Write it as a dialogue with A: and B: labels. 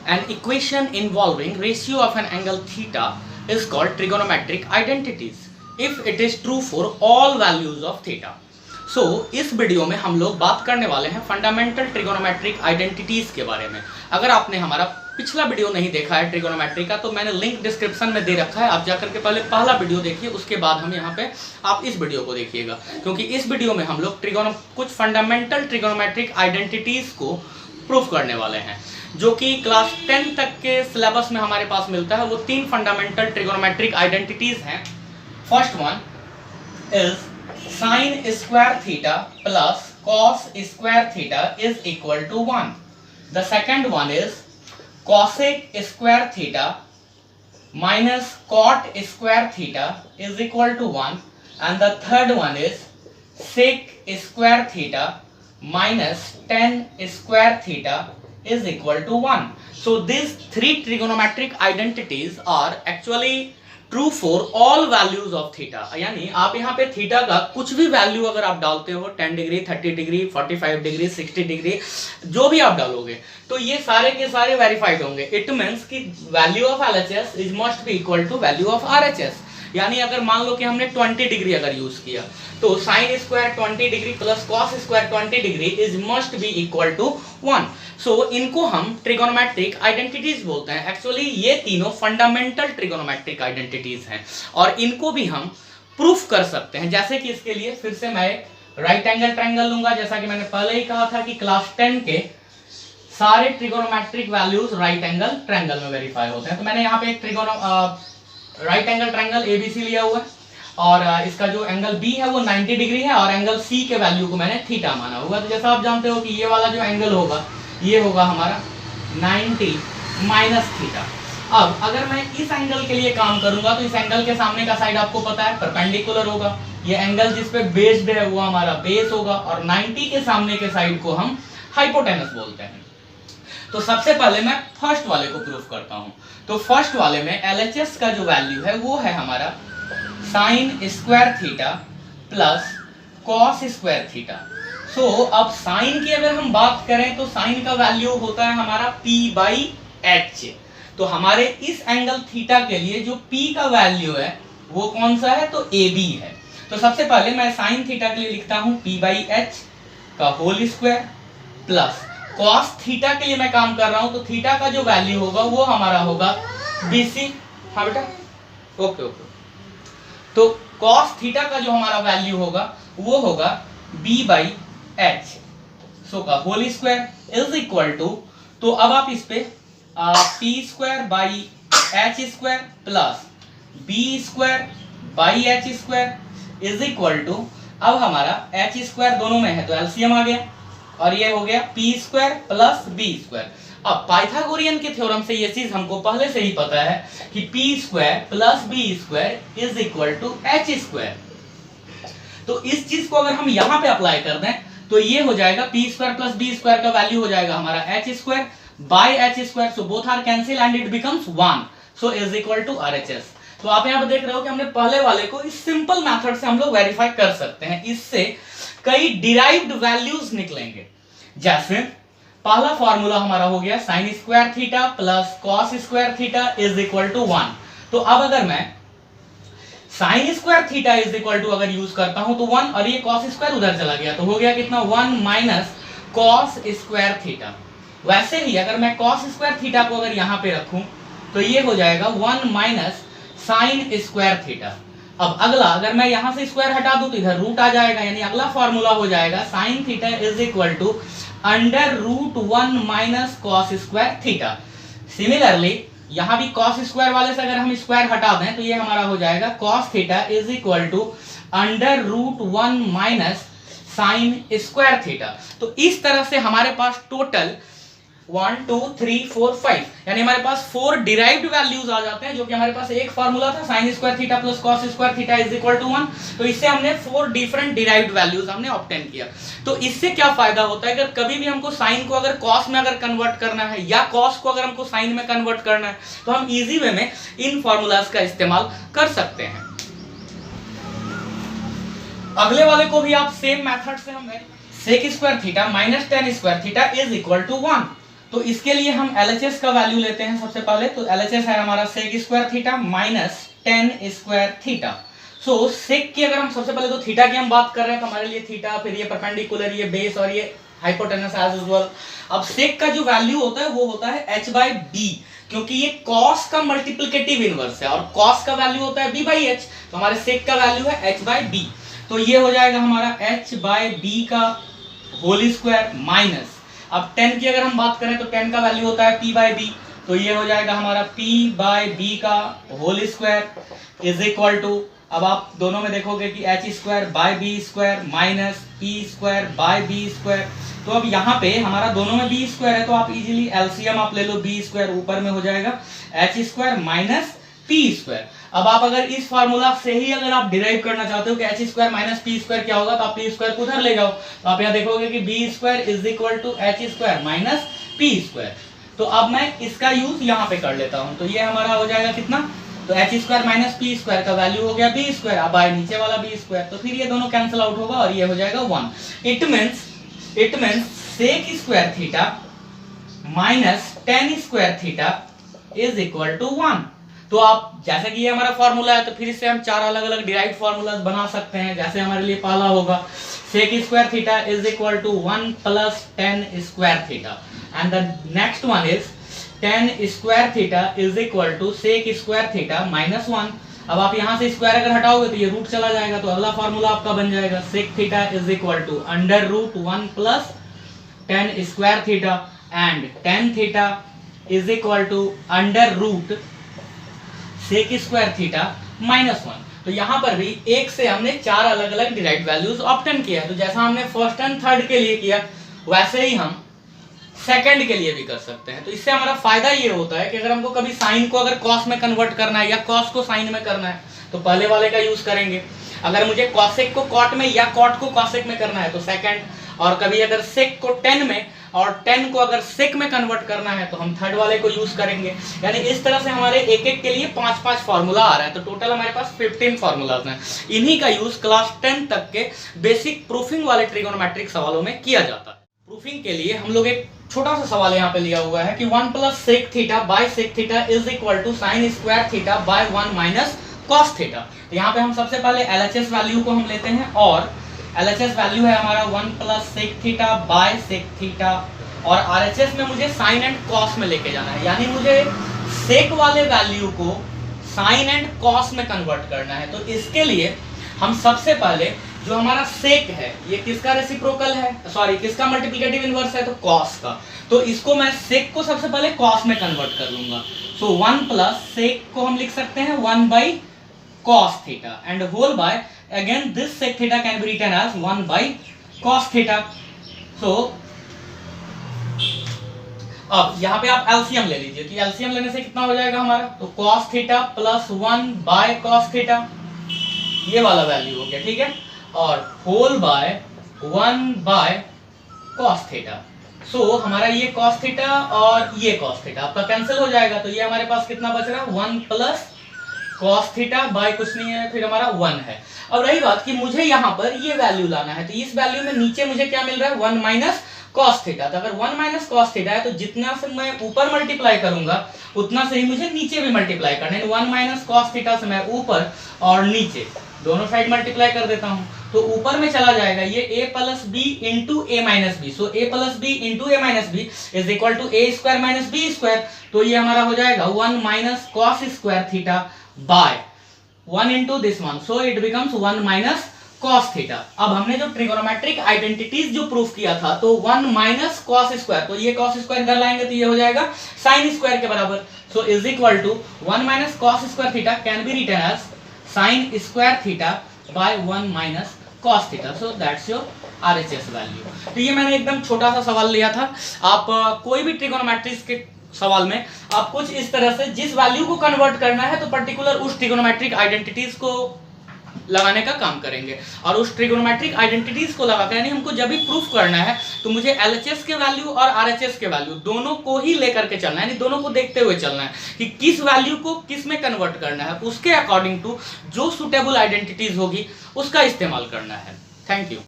A: An equation involving ratio of an angle theta is called trigonometric identities if it is true for all values of theta. So, इस video में हम लोग बात करने वाले हैं फंडामेंटल ट्रिगोनोमेट्रिक आइडेंटिटीज के बारे में। अगर आपने हमारा पिछला वीडियो नहीं देखा है ट्रिगोनोमेट्री का, तो मैंने लिंक डिस्क्रिप्शन में दे रखा है, आप जाकर के पहले पहला वीडियो देखिए, उसके बाद हम यहाँ पे आप इस वीडियो को देखिएगा, क्योंकि इस वीडियो में हम लोग कुछ फंडामेंटल ट्रिगोनोमेट्रिक आइडेंटिटीज को प्रूफ करने वाले हैं, जो कि क्लास 10 तक के सिलेबस में हमारे पास मिलता है। वो 3 फंडामेंटल ट्रिगोनोमेट्रिक आइडेंटिटीज हैं। First one is sin square theta plus cos square theta is equal to 1. The second one is cosec square theta minus cot square theta is equal to 1. And the third one is sec square theta minus tan square theta is equal to 1. So these 3 trigonometric identities are actually true for all values of theta. यानी आप यहाँ पे theta का कुछ भी value अगर आप डालते हो, 10 डिग्री, 30 डिग्री, 45 डिग्री, 60 डिग्री, जो भी आप डालोगे तो ये सारे के सारे वेरीफाइड होंगे। इट मींस कि value of LHS is must be equal to value of RHS। यानी अगर मान लो कि हमने 20 डिग्री अगर यूज किया, तो sine square 20 degree plus cos square 20 degree is must be equal to 1। So इनको हम ट्रिगोनोमेट्रिक आइडेंटिटीज बोलते हैं। एक्चुअली ये तीनों फंडामेंटल ट्रिगोनोमेट्रिक आइडेंटिटीज हैं और इनको भी हम प्रूफ कर सकते हैं। जैसे कि इसके लिए फिर से मैं राइट एंगल ट्रायंगल लूंगा, जैसा कि मैंने पहले ही कहा था कि क्लास 10 के सारे trigonometric values right angle triangle में वेरीफाई होते हैं। तो मैंने यहाँ पे एक राइट एंगल ट्रायंगल ABC लिया हुआ है और इसका जो एंगल B है वो 90 डिग्री है और एंगल C के वैल्यू को मैंने थीटा माना हुआ। तो जैसा आप जानते हो कि ये वाला जो एंगल होगा ये होगा हमारा 90 माइनस थीटा। अब अगर मैं इस एंगल के लिए काम करूंगा तो इस एंगल के सामने का साइड आपको पता है परपेंडिकुलर होगा। ये एंगल जिस पे बेस्ड है वो हमारा बेस होगा और 90 के सामने के साइड को हम हाइपोटेनस बोलते हैं। तो सबसे पहले मैं फर्स्ट वाले को प्रूफ करता हूं। तो फर्स्ट वाले में LHS का जो वैल्यू है वो है हमारा sine square theta plus cos square theta. So अब साइन की अगर हम बात करें तो साइन का वैल्यू होता है हमारा P/H। तो हमारे इस एंगल थीटा के लिए जो P का वैल्यू है वो कौन सा है, तो AB है। तो सबसे पहले मैं साइन थीटा के लिए लिखता हूं P/H का whole square plus cos theta के लिए मैं काम कर रहा हूं, तो थीटा का जो वैल्यू होगा वो हमारा होगा BC। हाँ बेटा, ओके। तो कॉस थीटा का जो हमारा वैल्यू होगा वो होगा B/H सो का whole square is equal to, तो अब आप इस पे P²/H² plus B²/H² is equal to, अब हमारा H² दोनों में है तो एलसीएम आ गया और ये हो गया P² प्लस B²। अब पाइथागोरियन के थ्योरम से ये चीज हमको पहले से ही पता है कि P² plus B² is equal to H²। तो इस चीज को अगर हम यहाँ पे अप्लाई कर दें तो ये हो जाएगा P² प्लस B² का वैल्यू हो जाएगा हमारा H² by H²। So both are cancel and it becomes 1, so is equal to RHS। तो आप यहाँ पे देख रहे हो कि हमने पहले वाले को इस सिंपल मेथड से हम लोग वेरीफाई कर सकते हैं। इससे कई डिराइव्ड वैल्यूज निकलेंगे। जैसे पहला फॉर्मूला हमारा हो गया sine square theta plus cos square theta is equal to 1। तो अब अगर मैं sine square theta is equal to अगर यूज करता हूं तो 1 और ये कॉस स्क्वायर उधर चला गया, तो हो गया कितना 1 माइनस कॉस स्क्वायर थीटा। वैसे ही अगर मैं कॉस स्क्वायर थीटा को अगर यहां पे रखूं तो ये हो जाएगा 1 माइनस साइन स्क्वायर थीटा। अब अगला अगर मैं यहां से स्क्वायर हटा दूं तो इधर रूट आ जाएगा, यानी अगला फॉर्मूला हो जाएगा sine theta is equal to √1 minus cos square theta. Similarly यहां भी कॉस स्क्वायर वाले से अगर हम स्क्वायर हटा दें तो ये हमारा हो जाएगा cos theta is equal to √1 minus sine square theta. तो इस तरह से हमारे पास टोटल 1 2 3 4 5 यानी हमारे पास 4 डिराइव्ड वैल्यूज आ जाते हैं, जो कि हमारे पास एक फार्मूला था sine square theta plus cos square theta is equal to 1। तो इससे हमने 4 डिफरेंट डिराइव्ड वैल्यूज हमने ऑब्टेन किया। तो इससे क्या फायदा होता है, अगर कभी भी हमको साइन को अगर कॉस में अगर कन्वर्ट करना है या कॉस को अगर हमको साइन में कन्वर्ट करना है तो हम इजी वे में इन फॉर्मूलाज का इस्तेमाल कर सकते हैं। अगले वाले को भी आप सेम मेथड से हम sec square theta minus tan square theta is equal to 1। तो इसके लिए हम LHS का वैल्यू लेते हैं सबसे पहले। तो LHS है हमारा sec square theta minus tan square theta. So sec की अगर हम सबसे पहले तो थीटा की हम बात कर रहे हैं तो हमारे लिए थीटा, फिर ये परपेंडिकुलर, ये बेस और ये हाइपोटेनस एज यूजुअल। अब सेक का जो वैल्यू होता है वो होता है h/b, क्योंकि ये कॉस का मल्टीप्लिकेटिव इनवर्स है और कॉस का वैल्यू होता है b/h, तो हमारे सेक का वैल्यू है h/b। तो ये हो जाएगा हमारा h/b का होल स्क्वायर माइनस, अब 10 की अगर हम बात करें तो 10 का वैल्यू होता है p/b, तो ये हो जाएगा हमारा p/b का whole square is equal to, अब आप दोनों में देखोगे कि h² माइनस p² तो अब यहाँ पे हमारा दोनों में b² है तो आप इजीली एलसीएम आप ले लो, b² ऊपर में हो जाएगा h² माइनस p²। अब आप अगर इस फार्मूला से ही अगर आप डिराइव करना चाहते हो कि h² माइनस p² क्या होगा, तो आप p² को उधर ले जाओ, तो आप यहाँ देखोगे कि b² is equal to h² minus p²। तो अब मैं इसका यूज यहाँ पे कर लेता हूँ, तो ये हमारा हो जाएगा कितना, तो h² माइनस p² का वैल्यू हो गया b², अब आए नीचे वाला b², तो फिर ये दोनों कैंसिल आउट होगा और ये हो जाएगा 1। It means sec square theta minus tan square theta is equal to 1। तो आप जैसे कि ये हमारा फॉर्मूला है तो फिर इससे हम चार अलग अलग डिराइव्ड फॉर्मूलाज बना सकते हैं। जैसे हमारे लिए पहला होगा sec square theta is equal to 1 plus tan square theta, and the next one is tan square theta is equal to sec square theta minus 1। अब आप यहाँ से स्क्वायर अगर हटाओगे तो ये रूट चला जाएगा, तो अगला फॉर्मूला आपका बन जाएगा sec theta is equal to under root 1 plus tan square theta, and tan theta is equal to under root sec square theta minus 1। तो यहाँ पर भी एक से हमने चार अलग अलग डिराइव्ड वैल्यूज ऑब्टेन किया है। तो जैसा हमने फर्स्ट एंड थर्ड के लिए किया वैसे ही हम सेकंड के लिए भी कर सकते हैं। तो इससे हमारा फायदा ये होता है कि अगर हमको कभी साइन को अगर कॉस में कन्वर्ट करना है या कॉस को साइन में करना है तो पहले वाले का यूज करेंगे, अगर मुझे कॉसेक को कॉट में या कॉट को कॉसेक में करना है तो सेकंड, और कभी अगर सेक को टेन में और टेन को अगर सेक में कन्वर्ट करना है तो हम थर्ड वाले को यूज करेंगे। यानी इस तरह से हमारे एक एक के लिए 5-5 फार्मूला आ रहा है, तो टोटल हमारे पास 15 फार्मूलाज हैं। इन्हीं का यूज क्लास 10 तक के बेसिक प्रूफिंग वाले ट्रिगोनोमेट्रिक सवालों में किया जाता है। प्रूफिंग के लिए हम लोग एक छोटा सा सवाल यहाँ पे लिया हुआ है कि 1 plus sec theta by sec theta is equal to sine square theta by 1 minus cos theta. तो यहाँ पे हम सबसे पहले एलएचएस वैल्यू को हम लेते हैं, और एलएचएस वैल्यू है हमारा 1 plus sec theta by sec theta, और आरएचएस में मुझे साइन एंड कॉस में लेके जाना है, यानी मुझे सेक वाले वैल्यू को साइन एंड कॉस में कन्वर्ट करना है। तो इसके लिए हम सबसे पहले जो हमारा सेक है ये किसका रेसिप्रोकल है, सॉरी किसका मल्टीप्लिकेटिव इनवर्स है, तो कॉस का। तो इसको मैं सेक को सबसे पहले कॉस में कन्वर्ट कर लूंगा। सो 1 प्लस सेक को हम लिख सकते हैं 1 बाई cos theta, and whole by again this sec theta can be written as 1 बाई कॉस थीटा। सो अब यहाँ पे आप एलसीएम ले लीजिए, तो एलसीएम लेने से कितना हो जाएगा हमारा, तो cos theta plus 1 by cos theta, ये वाला वैल्यू हो गया, ठीक है, और whole by 1 by cos theta. So हमारा ये कॉस थीटा और ये कॉस थीटा आपका कैंसिल हो जाएगा, तो ये हमारे पास कितना बच रहा है 1 प्लस कॉस थीटा बाय कुछ नहीं है, फिर हमारा 1 है। अब रही बात कि मुझे यहाँ पर ये वैल्यू लाना है, तो इस वैल्यू में नीचे मुझे क्या मिल रहा है 1 माइनस कॉस थीटा। तो अगर 1 माइनस कॉस थीटा है तो जितना से मैं ऊपर मल्टीप्लाई करूंगा उतना से ही मुझे नीचे भी मल्टीप्लाई करना है। 1 माइनस कॉस थीटा से मैं ऊपर और नीचे दोनों साइड मल्टीप्लाई कर देता हूं, तो ऊपर में चला जाएगा ये a plus B into A minus B. So a plus B into A minus B is equal to A square minus B square. तो ये हमारा हो जाएगा 1 minus cos square theta by 1 into this one, so it becomes 1 minus cos theta. अब हमने जो trigonometric identities जो proof किया था तो 1 माइनस कॉस स्क्वायर, तो ये कॉस स्क्वायर इधर लाएंगे तो ये हो जाएगा साइन स्क्वायर के बराबर। So is equal to 1 minus cos square theta can be written as sine square theta by 1 minus cos theta. So that's your RHS value. तो ये मैंने एकदम छोटा सा सवाल लिया था। आप कोई भी ट्रिगोनोमेट्रिक्स के सवाल में आप कुछ इस तरह से जिस वैल्यू को कन्वर्ट करना है तो पर्टिकुलर उस ट्रिगोनोमेट्रिक आइडेंटिटीज को लगाने का काम करेंगे, और उस ट्रिगोनोमेट्रिक आइडेंटिटीज को लगाकर यानी हमको जब भी प्रूफ करना है तो मुझे एलएचएस के वैल्यू और आरएचएस के वैल्यू दोनों को ही लेकर के चलना है, यानी दोनों को देखते हुए चलना है कि किस वैल्यू को किस में कन्वर्ट करना है, उसके अकॉर्डिंग टू जो सुटेबल आइडेंटिटीज होगी उसका इस्तेमाल करना है। Thank you.